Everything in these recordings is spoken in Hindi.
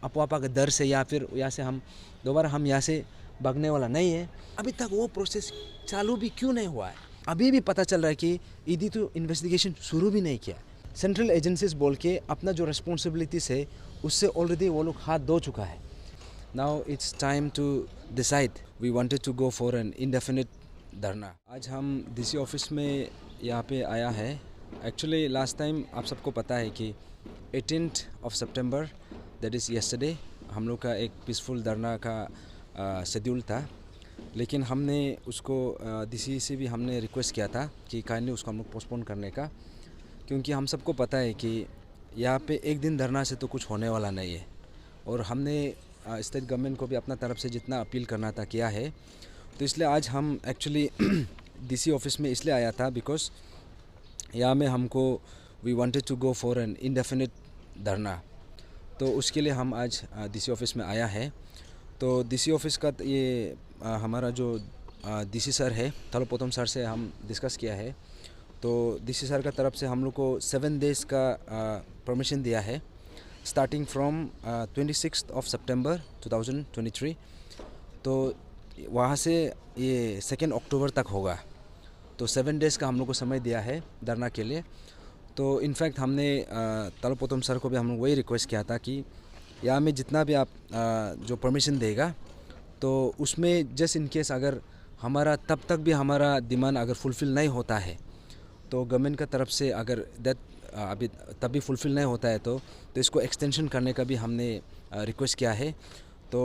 अफवाह का डर से या फिर यहाँ से हम दोबारा हम यहाँ से भागने वाला नहीं है। अभी तक वो प्रोसेस चालू भी क्यों नहीं हुआ है? अभी भी पता चल रहा है कि ईडी तो इन्वेस्टिगेशन शुरू भी नहीं किया। सेंट्रल एजेंसीज बोल के अपना जो रिस्पॉन्सिबिलिटीज है उससे ऑलरेडी वो लोग हाथ धो चुका है। Now it's time to decide. We wanted to go for an indefinite dharna. आज हम डीसी ऑफिस में यहाँ पे आया है। एक्चुअली लास्ट टाइम आप सबको पता है कि 18th of September, that is yesterday, हम लोग का एक पीसफुल धरना का शेड्यूल था। लेकिन हमने उसको डीसी से भी हमने रिक्वेस्ट किया था कि काइंडली उसको हम लोग पोस्टपोन करने का, क्योंकि हम सबको पता है कि यहाँ पे एक दिन धरना से तो कुछ होने वाला नहीं है। और हमने स्टेट गवर्नमेंट को भी अपना तरफ से जितना अपील करना था किया है। तो इसलिए आज हम एक्चुअली डीसी ऑफिस में इसलिए आया था बिकॉज यहाँ में हमको we wanted to go for an indefinite dharna. तो उसके लिए हम आज डीसी ऑफिस में आया है। तो डीसी ऑफिस का ये हमारा जो डीसी सर है थलोपोतम सर से हम डिस्कस किया है। तो डीसी सर का तरफ से हम लोग को 7 days का परमिशन दिया है, starting from 26th of September 2023। तो वहाँ से ये 2 अक्टूबर तक होगा। तो 7 days का हम लोग को समय दिया है धरना के लिए। तो इनफैक्ट हमने थलोपोतम सर को भी हम लोग वही रिक्वेस्ट किया था कि यहाँ में जितना भी आप जो परमिशन देगा तो उसमें जस्ट इन केस अगर हमारा तब तक भी हमारा डिमांड अगर फुलफ़िल नहीं होता है तो गवर्नमेंट का तरफ से अगर दैट अभी तब भी फुलफ़िल नहीं होता है तो इसको एक्सटेंशन करने का भी हमने रिक्वेस्ट किया है। तो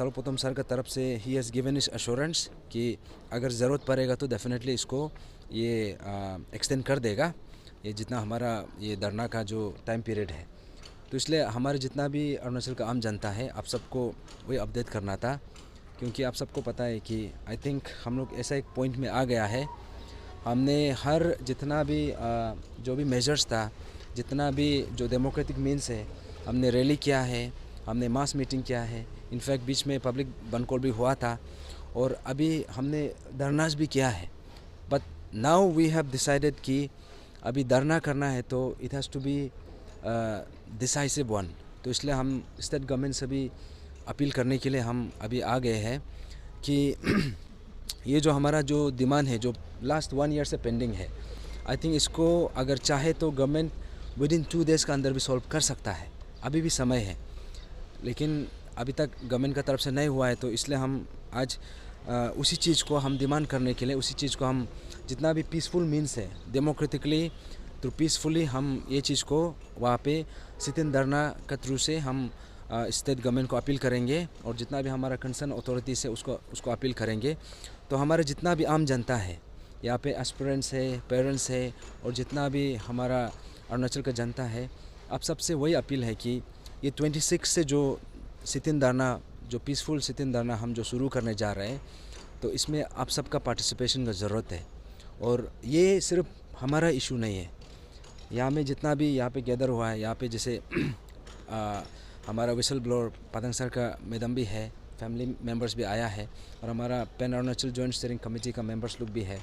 थलोपोतम सर का तरफ से ही हैज़ गिवन इस एश्योरेंस कि अगर ज़रूरत पड़ेगा तो डेफिनेटली इसको ये एक्सटेंड कर देगा, ये जितना हमारा ये धरना का जो टाइम पीरियड है। तो इसलिए हमारे जितना भी अरुणाचल का आम जनता है आप सबको वही अपडेट करना था, क्योंकि आप सबको पता है कि आई थिंक हम लोग ऐसा एक पॉइंट में आ गया है। हमने हर जितना भी जो भी मेजर्स था, जितना भी जो डेमोक्रेटिक मीन्स है, हमने रैली किया है, हमने मास मीटिंग किया है, इनफैक्ट बीच में पब्लिक बंद कॉल भी हुआ था और अभी हमने धरनाज भी किया है। But now we have decided कि अभी धरना करना है तो it has to be decisive one. तो इसलिए हम स्टेट गवर्नमेंट से भी अपील करने के लिए हम अभी आ गए हैं कि ये जो हमारा जो डिमांड है जो लास्ट 1 year से पेंडिंग है, आई थिंक इसको अगर चाहे तो गवर्नमेंट विदिन 2 days का अंदर भी सॉल्व कर सकता है। अभी भी समय है, लेकिन अभी तक गवर्नमेंट का तरफ से नहीं हुआ है। तो इसलिए हम आज उसी चीज़ को हम डिमांड करने के लिए, उसी चीज़ को हम जितना भी पीसफुल मीन्स है डेमोक्रेटिकली तो पीसफुली हम ये चीज़ को वहाँ पे सिटिंग धरना के थ्रू से हम स्टेट गवर्नमेंट को अपील करेंगे और जितना भी हमारा कंसर्न अथॉरिटीज़ है उसको अपील करेंगे। तो हमारे जितना भी आम जनता है यहाँ पे एस्पिरेंट्स है, पेरेंट्स है और जितना भी हमारा अरुणाचल का जनता है, आप सबसे वही अपील है कि ये 26 से जो सिटिंग धरना, जो पीसफुल सिटिंग धरना हम जो शुरू करने जा रहे हैं, तो इसमें आप सबका पार्टिसिपेशन का ज़रूरत है। और ये सिर्फ हमारा इशू नहीं है, यहाँ में जितना भी यहाँ पे गैदर हुआ है, यहाँ पे जैसे हमारा विसल ब्लोअर पतंग सर का मैडम भी है, फैमिली मेम्बर्स भी आया है और हमारा pan Arunachal joint steering committee का मेंबर्स लोग भी है।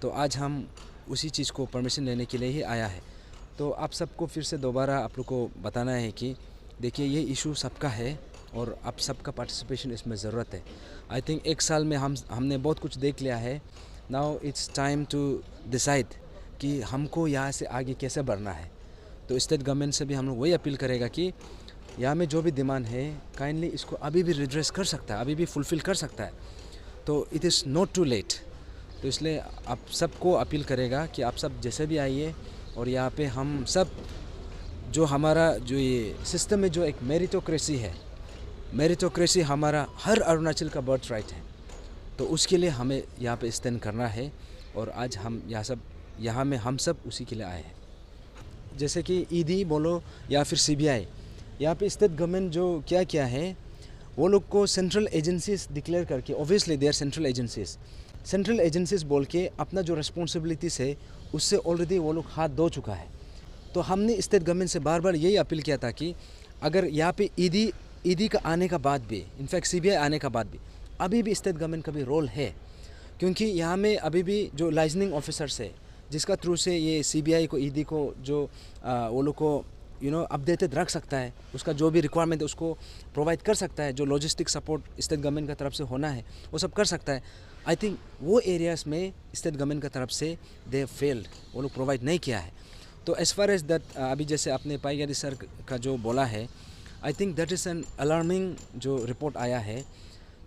तो आज हम उसी चीज़ को परमिशन लेने के लिए ही आया है। तो आप सबको फिर से दोबारा आप लोग को बताना है कि देखिए ये इशू सबका है और आप सबका पार्टिसिपेशन इसमें ज़रूरत है। आई थिंक 1 साल में हमने बहुत कुछ देख लिया है। Now it's time to decide कि हमको यहाँ से आगे कैसे बढ़ना है। तो स्टेट गवर्नमेंट से भी हम लोग वही अपील करेगा कि यहाँ में जो भी डिमांड है काइंडली इसको अभी भी रिड्रेस कर सकता है, अभी भी फुलफ़िल कर सकता है। तो it is not too late. तो इसलिए आप सबको अपील करेगा कि आप सब जैसे भी आइए और यहाँ पे हम सब जो हमारा जो ये सिस्टम में जो एक मेरिटोक्रेसी है, मेरिटोक्रेसी हमारा हर अरुणाचल का बर्थ राइट है। तो उसके लिए हमें यहाँ पे स्टैंड करना है और आज हम यहाँ में हम सब उसी के लिए आए हैं। जैसे कि ईडी बोलो या फिर सीबीआई, यहाँ पे स्टेट गवर्नमेंट जो क्या किया है, वो लोग को सेंट्रल एजेंसीज डिक्लेयर करके, obviously they are central agencies बोल के अपना जो रिस्पॉन्सिबिलिटीज़ है उससे ऑलरेडी वो लोग हाथ धो चुका है। तो हमने स्टेट गवर्नमेंट से बार बार यही अपील किया था कि अगर यहाँ पे ईडी का आने का बाद भी, इनफैक्ट सीबीआई आने का बाद भी, अभी भी स्टेट गवर्नमेंट का भी रोल है, क्योंकि यहाँ में अभी भी जो लाइजनिंग ऑफिसर्स है जिसका थ्रू से ये सीबीआई को, ईडी को जो वो लोग को अपडेटेड रख सकता है, उसका जो भी रिक्वायरमेंट है उसको प्रोवाइड कर सकता है, जो लॉजिस्टिक सपोर्ट स्टेट गवर्नमेंट की तरफ से होना है वो सब कर सकता है। आई थिंक वो एरियाज़ में स्टेट गवर्नमेंट की तरफ से दे फेल्ड, वो लोग प्रोवाइड नहीं किया है। तो एज़ फार एज दैट अभी जैसे आपने पाईगरी सर का जो बोला है, I think that is an alarming जो रिपोर्ट आया है,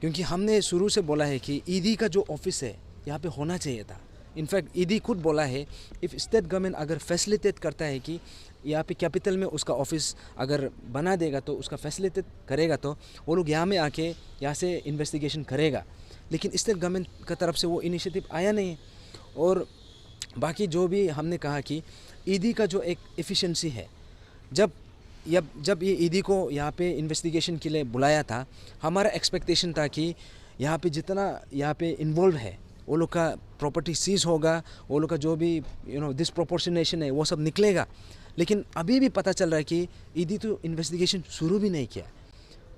क्योंकि हमने शुरू से बोला है कि ईडी का जो ऑफिस है यहाँ पे होना चाहिए था। इनफैक्ट ईडी खुद बोला है इफ़ स्टेट गवर्नमेंट अगर फैसिलिटेट करता है कि यहाँ पे कैपिटल में उसका ऑफिस अगर बना देगा तो उसका फैसिलिटेट करेगा तो वो लोग यहाँ में आके यहाँ से इन्वेस्टिगेशन करेगा, लेकिन स्टेट गवर्नमेंट की तरफ से वो इनिशिएटिव आया नहीं है। और बाकी जो भी हमने कहा कि ईडी का जो एक एफिशिएंसी है, जब ये ईडी को यहाँ पे इन्वेस्टिगेशन के लिए बुलाया था, हमारा एक्सपेक्टेशन था कि यहाँ पे जितना यहाँ पे इन्वॉल्व है वो लोग का प्रॉपर्टी सीज होगा, वो लोग का जो भी डिसप्रोपोर्शनेशन है वो सब निकलेगा। लेकिन अभी भी पता चल रहा है कि ईडी तो इन्वेस्टिगेशन शुरू भी नहीं किया।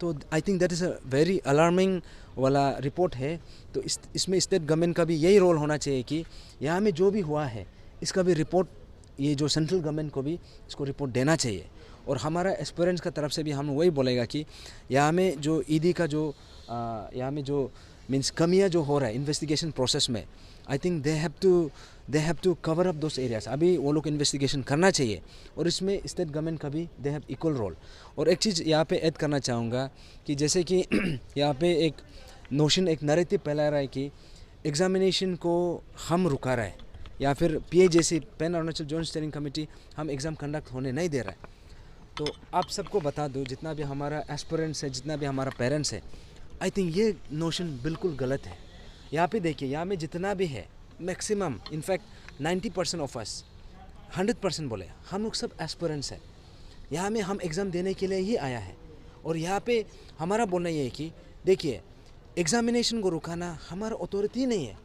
तो I think that is a very alarming वाला रिपोर्ट है। तो इसमें स्टेट गवर्नमेंट का भी यही रोल होना चाहिए कि यहाँ में जो भी हुआ है इसका भी रिपोर्ट, ये जो सेंट्रल गवर्नमेंट को भी इसको रिपोर्ट देना चाहिए। और हमारा एस्पिरेंट्स का तरफ से भी हम वही बोलेगा कि यहाँ में जो ईडी का जो यहाँ में जो मीन्स कमियाँ जो हो रहा है इन्वेस्टिगेशन प्रोसेस में, I think they have to cover up those areas. अभी वो लोग इन्वेस्टिगेशन करना चाहिए और इसमें स्टेट गवर्नमेंट का भी दे हैव इक्वल रोल। और एक चीज़ यहाँ पे ऐड करना चाहूँगा कि जैसे कि यहाँ पे एक नोशन, एक नैरेटिव फैला रहा है कि एग्जामिनेशन को हम रुका रहा है या फिर पीए जैसी pan Arunachal joint steering committee हम एग्ज़ाम कंडक्ट होने नहीं दे रहा है। तो आप सबको बता दूँ, जितना भी हमारा एस्पिरेंट्स है, जितना भी हमारा पेरेंट्स है, आई थिंक ये नोशन बिल्कुल गलत है। यहाँ पे देखिए, यहाँ में जितना भी है मैक्सिमम इनफैक्ट 90% ऑफ अस, 100% बोले, हम लोग सब एस्पिरेंट्स हैं। यहाँ में हम एग्ज़ाम देने के लिए ही आया है। और यहाँ पे हमारा बोलना ये है कि देखिए, एग्ज़ामिनेशन को रुकाना हमारा अथॉरिटी नहीं है।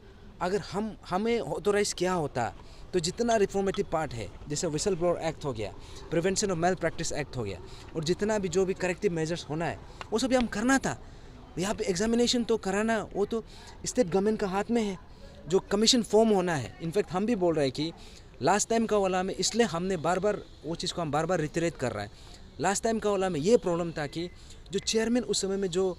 अगर हमें ऑथोराइज़ किया होता तो जितना रिफॉर्मेटिव पार्ट है, जैसे विसल ब्लोअर एक्ट हो गया, prevention of male practice act हो गया, और जितना भी जो भी करेक्टिव मेजर्स होना है वो सब हम करना था। यहाँ पे एग्जामिनेशन तो कराना वो तो स्टेट गवर्नमेंट का हाथ में है। जो कमीशन फॉर्म होना है, इनफैक्ट हम भी बोल रहे हैं कि लास्ट टाइम का वाला में, इसलिए हमने बार बार वो चीज़ को हम बार बार रिटरेट कर रहे हैं। लास्ट टाइम का वाला में ये प्रॉब्लम था कि जो चेयरमैन उस समय में जो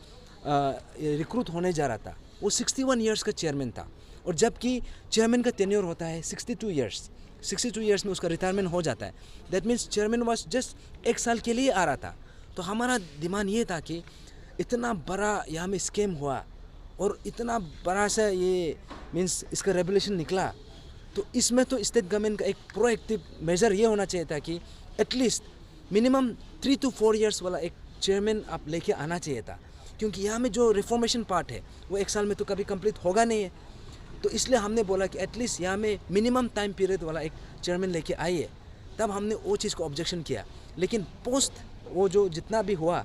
रिक्रूट होने जा रहा था वो 61 ईयर्स का चेयरमैन था, और जबकि चेयरमैन का टेन्योर होता है 62 ईयर्स। 62 ईयर्स में उसका रिटायरमेंट हो जाता है। That means chairman was just 1 साल के लिए आ रहा था। तो हमारा दिमाग ये था कि इतना बड़ा यहाँ में स्कैम हुआ और इतना बड़ा सा ये मीन्स इसका रेगुलेशन निकला, तो इसमें तो स्टेट गवर्नमेंट का एक प्रोएक्टिव मेजर ये होना चाहिए था कि एटलीस्ट मिनिमम 3 to 4 ईयर्स वाला एक चेयरमैन आप लेके आना चाहिए था। क्योंकि यहाँ में जो रिफॉर्मेशन पार्ट है वो 1 साल में तो कभी कंप्लीट होगा नहीं है। तो इसलिए हमने बोला कि एटलीस्ट यहाँ में मिनिमम टाइम पीरियड वाला एक चेयरमैन लेके आइए। तब हमने वो चीज़ को ऑब्जेक्शन किया। लेकिन पोस्ट वो जो जितना भी हुआ,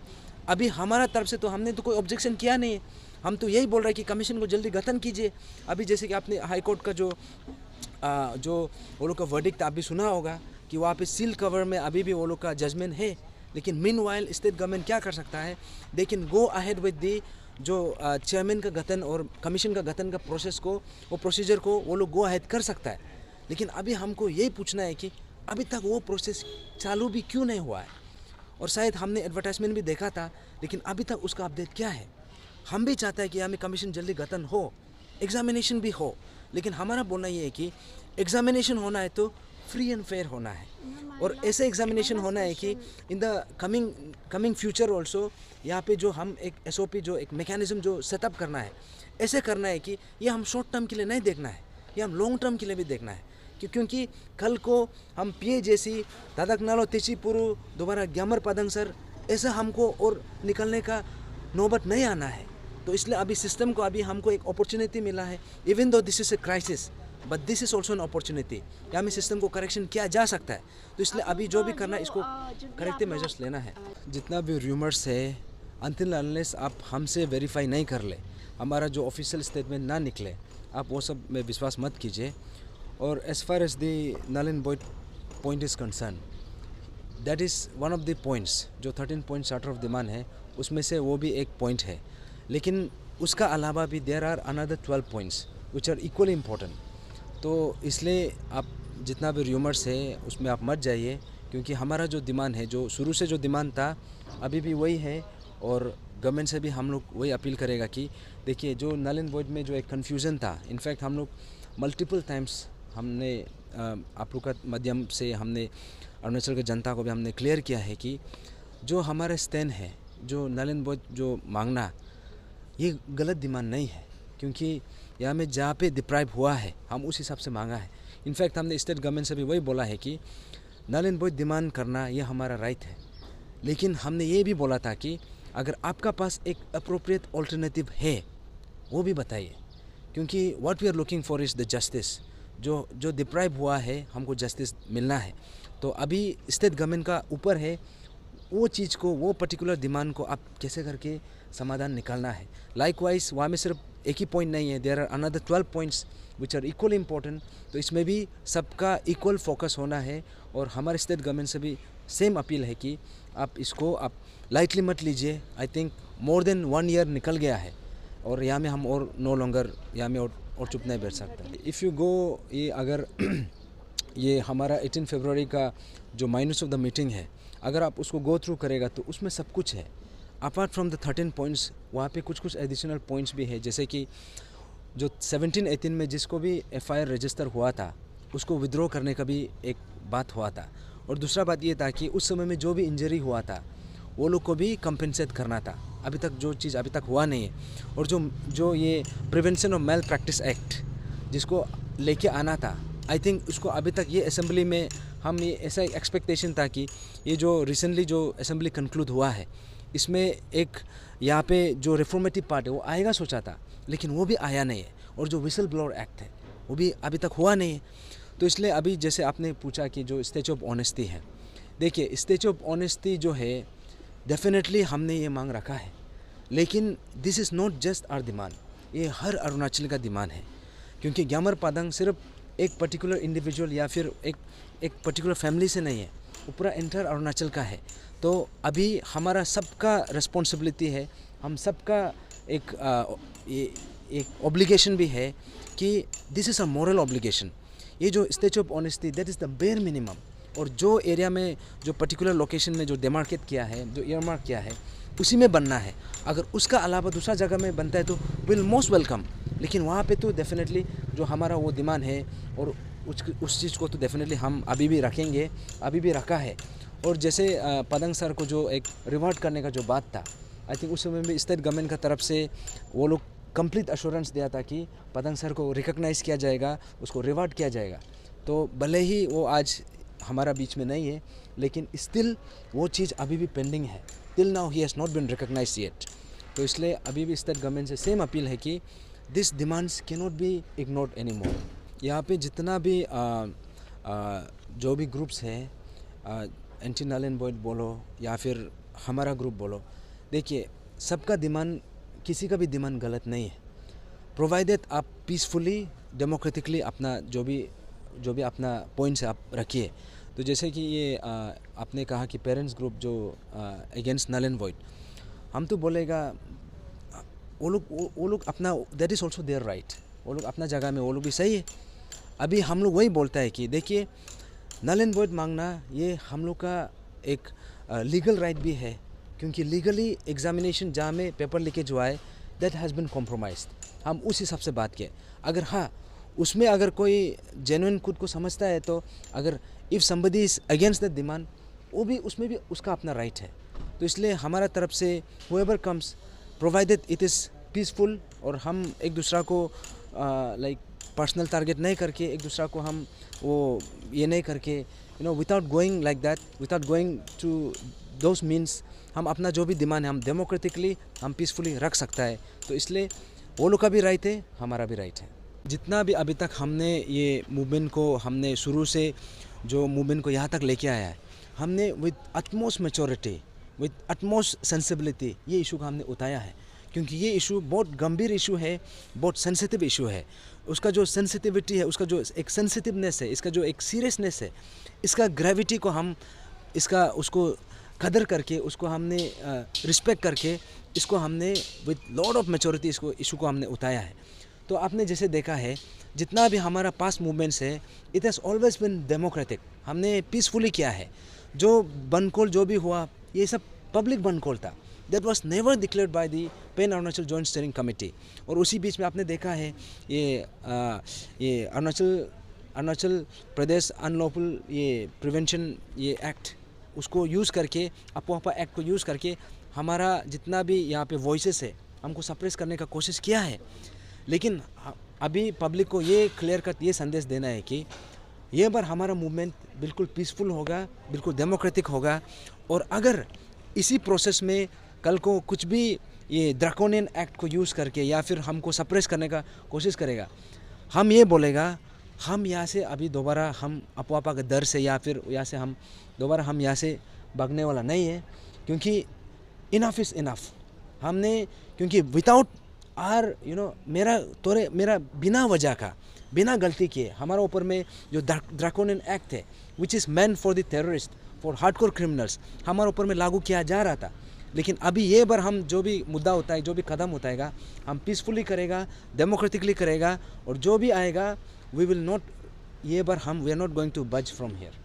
अभी हमारा तरफ से तो हमने तो कोई ऑब्जेक्शन किया नहीं है। हम तो यही बोल रहे हैं कि कमीशन को जल्दी गठन कीजिए। अभी जैसे कि आपने हाई कोर्ट का जो वो लोग का वर्डिक्ट आप भी सुना होगा कि वहाँ पे सील कवर में अभी भी वो लोग का जजमेंट है। लेकिन मीनवाइल स्टेट गवर्नमेंट क्या कर सकता है, they can go ahead with the जो चेयरमैन का गठन और कमीशन का गठन का प्रोसेस को, वो प्रोसीजर को वो लोग गो अहेड कर सकता है। लेकिन अभी हमको यही पूछना है कि अभी तक वो प्रोसेस चालू भी क्यों नहीं हुआ है। और शायद हमने एडवर्टाइजमेंट भी देखा था, लेकिन अभी तक उसका अपडेट क्या है। हम भी चाहते हैं कि हमें कमीशन जल्दी गठन हो, एग्जामिनेशन भी हो, लेकिन हमारा बोलना ये है कि एग्जामिनेशन होना है तो फ्री एंड फेयर होना है। और ऐसे एग्जामिनेशन होना है कि in the coming future also यहाँ पे जो हम एक SOP, जो एक मैकेनिज्म जो सेटअप करना है, ऐसे करना है कि ये हम शॉर्ट टर्म के लिए नहीं देखना है, ये हम लॉन्ग टर्म के लिए भी देखना है। क्योंकि कल को हम पीए जैसी दादक नालो तेचीपुरु दोबारा ग्यामर पदंग सर ऐसा हमको और निकलने का नौबत नहीं आना है। तो इसलिए अभी सिस्टम को अभी हमको एक अपॉर्चुनिटी मिला है। Even though this is a crisis, but this is also an opportunity. यहाँ में सिस्टम को करेक्शन किया जा सकता है। तो इसलिए अभी जो भी करना है इसको करेक्टिव मेजर्स लेना है। जितना भी र्यूमर्स है, अनटिल अनलेस आप हमसे वेरीफाई नहीं कर ले, हमारा जो ऑफिशियल स्टेटमेंट ना निकले, आप वो सब में विश्वास मत कीजिए। और as far as the null and void point is concern, that is one of the points जो 13 पॉइंट चार्टर ऑफ डिमांड है, उसमें से वो भी एक पॉइंट है। लेकिन उसका अलावा भी there are another 12 points which are equally important. तो इसलिए आप जितना भी र्यूमर्स है उसमें आप मत जाइए, क्योंकि हमारा जो डिमांड है, जो शुरू से जो डिमांड था अभी भी वही है। और गवर्नमेंट से भी हम लोग वही अपील करेगा कि देखिए जो नल एंड वॉइड में जो एक कन्फ्यूज़न था, इनफैक्ट हम लोग मल्टीपल टाइम्स हमने आप लोग का माध्यम से हमने अरुणाचल की जनता को भी हमने क्लियर किया है कि जो हमारा स्टैंड है, जो नल एंड वॉइड जो मांगना, ये गलत डिमांड नहीं है। क्योंकि यहाँ में जहाँ पे डिप्राइव हुआ है हम उस हिसाब से मांगा है। इनफैक्ट हमने स्टेट गवर्नमेंट से भी वही बोला है कि नल एंड वॉइड डिमांड करना ये हमारा राइट है। लेकिन हमने ये भी बोला था कि अगर आपका पास एक अप्रोप्रिएट ऑल्टरनेटिव है वो भी बताइए, क्योंकि what we are looking for is the justice. जो डिप्राइव हुआ है हमको जस्टिस मिलना है। तो अभी स्टेट गवर्नमेंट का ऊपर है वो चीज़ को, वो पर्टिकुलर डिमांड को आप कैसे करके समाधान निकालना है। लाइकवाइज वहाँ में सिर्फ एक ही पॉइंट नहीं है, there are another 12 points which are equal important. तो इसमें भी सबका इक्वल फोकस होना है। और हमारे स्टेट गवर्नमेंट से भी सेम अपील है कि आप इसको आप लाइटली मत लीजिए। I think more than 1 year निकल गया है और यहाँ में हम और नो लॉन्गर यहाँ में और चुप नहीं बैठ सकते। इफ़ यू गो, ये अगर ये हमारा 18 फरवरी का जो माइनस ऑफ द मीटिंग है, अगर आप उसको गो थ्रू करेगा तो उसमें सब कुछ है। अपार्ट फ्रॉम द 13 पॉइंट्स वहाँ पे कुछ एडिशनल पॉइंट्स भी है, जैसे कि जो 17-18 में जिसको भी FIR रजिस्टर हुआ था उसको विड्रॉ करने का भी एक बात हुआ था। और दूसरा बात ये था कि उस समय में जो भी इंजरी हुआ था वो लोग को भी कंपेंसेट करना था। अभी तक जो चीज़ अभी तक हुआ नहीं है। और जो ये prevention of male practice act जिसको लेके आना था, आई थिंक उसको अभी तक ये असेंबली में हम ये ऐसा एक्सपेक्टेशन था कि ये जो रिसेंटली जो असेंबली कंक्लूड हुआ है इसमें एक यहाँ पे जो रिफॉर्मेटिव पार्ट है वो आएगा सोचा था, लेकिन वो भी आया नहीं है। और जो विसल ब्लोअर एक्ट है वो भी अभी तक हुआ नहीं है। तो इसलिए अभी जैसे आपने पूछा कि जो स्टैच्यू ऑफ ऑनेस्टी है, देखिए स्टैच्यू ऑफ ऑनेस्टी जो है डेफिनेटली हमने ये मांग रखा है, लेकिन this is not just our demand, ये हर अरुणाचल का डिमांड है। क्योंकि ग्यामर पादंग सिर्फ एक पर्टिकुलर इंडिविजुअल या फिर एक पर्टिकुलर फैमिली से नहीं है, वो पूरा एंटायर अरुणाचल का है। तो अभी हमारा सबका रिस्पॉन्सिबिलिटी है, हम सबका एक ऑब्लिगेशन भी है कि this is a moral obligation. ये जो statue of honesty that is the bare minimum. और जो एरिया में जो पर्टिकुलर लोकेशन में जो डेमार्केट किया है, जो ईयरमार्क किया है, उसी में बनना है। अगर उसका अलावा दूसरा जगह में बनता है तो विल मोस्ट वेलकम। लेकिन वहाँ पे तो डेफिनेटली जो हमारा वो डिमांड है और उस चीज़ को तो डेफिनेटली हम अभी भी रखेंगे, अभी भी रखा है। और जैसे पदंग सर को जो एक रिवार्ड करने का जो बात था, आई थिंक उस समय में स्टेट गवर्नमेंट का तरफ से वो लोग कंप्लीट अश्योरेंस दिया था कि पदंग सर को रिकॉग्नाइज़ किया जाएगा, उसको रिवार्ड किया जाएगा। तो भले ही वो आज हमारा बीच में नहीं है, लेकिन स्टिल वो चीज़ अभी भी पेंडिंग है। Till now he has not been recognised yet. तो इसलिए अभी भी स्टेट गवर्नमेंट से सेम अपील है कि this demands can not be ignored any more. यहाँ पे जितना भी जो भी ग्रुप्स हैं, एंटी नल एंड वॉइड बोलो या फिर हमारा ग्रुप बोलो, देखिए सबका डिमांड, किसी का भी डिमांड गलत नहीं है, प्रोवाइडेड आप पीसफुली डेमोक्रेटिकली अपना जो भी अपना पॉइंट्स आप रखिए। तो जैसे कि ये आपने कहा कि पेरेंट्स ग्रुप जो अगेंस्ट नल एंड वॉइड, हम तो बोलेगा वो लोग अपना, that is also there right, वो लोग अपना जगह में वो लोग भी सही है। अभी हम लोग वही बोलता है कि देखिए नल एंड वॉइड मांगना ये हम लोग का एक लीगल राइट भी है, क्योंकि लीगली एग्जामिनेशन जहाँ में पेपर लीकेज हुआ है दैट हैज़ बिन कॉम्प्रोमाइज्ड। हम उस हिसाब से बात किए। अगर हाँ उसमें अगर कोई जेन्युइन खुद को समझता है तो अगर if somebody is against that demand, वो भी उसमें भी उसका अपना राइट है। तो इसलिए हमारा तरफ से whoever comes, provided it is peaceful और हम एक दूसरा को लाइक पर्सनल टारगेट नहीं करके, एक दूसरा को हम वो ये नहीं करके, without going like that, without going to those means, हम अपना जो भी डिमांड है हम डेमोक्रेटिकली हम पीसफुली रख सकता है। तो इसलिए वो लोग का भी राइट है, हमारा भी राइट है। जितना भी अभी तक हमने ये मूवमेंट को, हमने शुरू से जो मूवमेंट को यहाँ तक लेके आया है, हमने with utmost maturity, with utmost sensibility ये इशू का हमने उठाया है। क्योंकि ये इशू बहुत गंभीर इशू है, बहुत सेंसिटिव इशू है। उसका जो सेंसिटिविटी है, उसका जो एक सेंसिटिवनेस है, इसका जो एक सीरियसनेस है, इसका ग्रेविटी को हम उसको कदर करके, उसको हमने रिस्पेक्ट करके, इसको हमने विद लॉट ऑफ मैच्योरिटी इसको इशू को हमने उठाया है। तो आपने जैसे देखा है जितना भी हमारा पास्ट मूवमेंट्स है, it has always been democratic, हमने पीसफुली किया है। जो बनकोल जो भी हुआ ये सब पब्लिक बनकोल था, that was never declared by the pan Arunachal joint steering committee. और उसी बीच में आपने देखा है ये अरुणाचल प्रदेश अनलॉफुल ये प्रिवेंशन ये एक्ट, उसको यूज़ करके अपोहपा एक्ट को यूज़ करके हमारा जितना भी यहाँ पे वॉइसेस है हमको सप्रेस करने का कोशिश किया है। लेकिन अभी पब्लिक को ये क्लियर कट ये संदेश देना है कि ये बार हमारा मूवमेंट बिल्कुल पीसफुल होगा, बिल्कुल डेमोक्रेटिक होगा। और अगर इसी प्रोसेस में कल को कुछ भी ये ड्रैकोनियन एक्ट को यूज़ करके या फिर हमको सप्रेस करने का कोशिश करेगा, हम ये बोलेगा हम यहाँ से अभी दोबारा हम अपोहपा के डर से या फिर यहाँ से हम दोबारा हम यहाँ से भागने वाला नहीं है। क्योंकि इनफ इज़ इनफ। हमने क्योंकि विदाउट आर मेरा बिना वजह का बिना गलती किए हमारा ऊपर में जो ड्रैकोनियन एक्ट है which is meant for the terrorist for hardcore criminals हमारे ऊपर में लागू किया जा रहा था। लेकिन अभी ये बार हम जो भी मुद्दा होता है, जो भी कदम उठाएगा, हम पीसफुली करेगा, डेमोक्रेटिकली करेगा। और जो भी आएगा वी विल नॉट, ये बार हम we are not going to budge from here.